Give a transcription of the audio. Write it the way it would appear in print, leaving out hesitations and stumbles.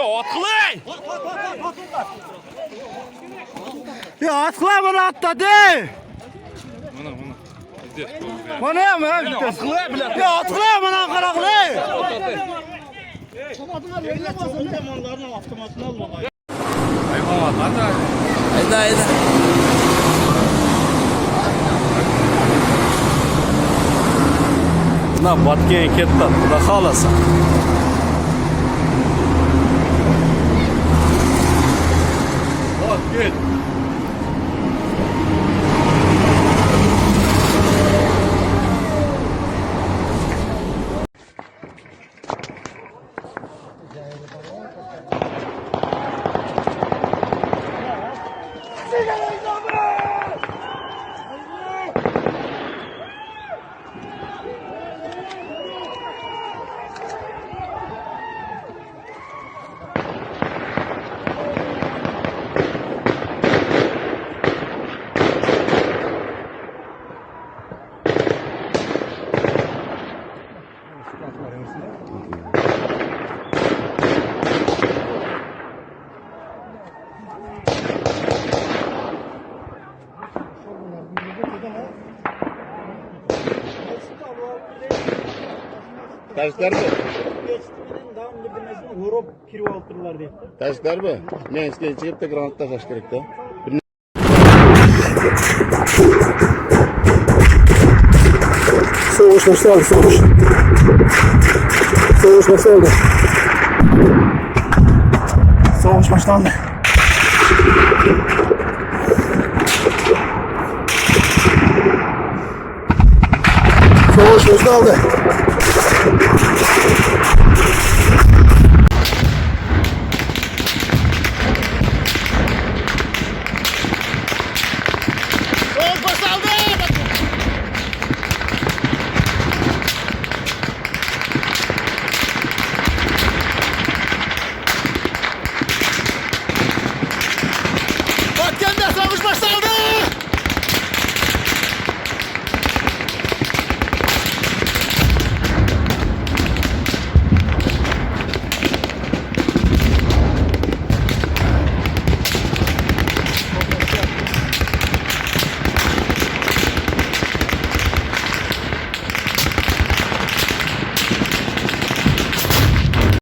Atlayın! Ya atla bunu atladı. Bana mı? Ya atla bana karaklı. Hayda. Buna batken kettan, bu da kalasa. Bak gel. Taşlar mı? Vurup kiri altırlar diye. Taşlar mı? Ne isteyen çıkıp da granat taş gerek de. Soğuş nasıl oldu soğuş? Soğuş nasıl oldu? Soğuş başlandı. Soğuş nasıl oldu?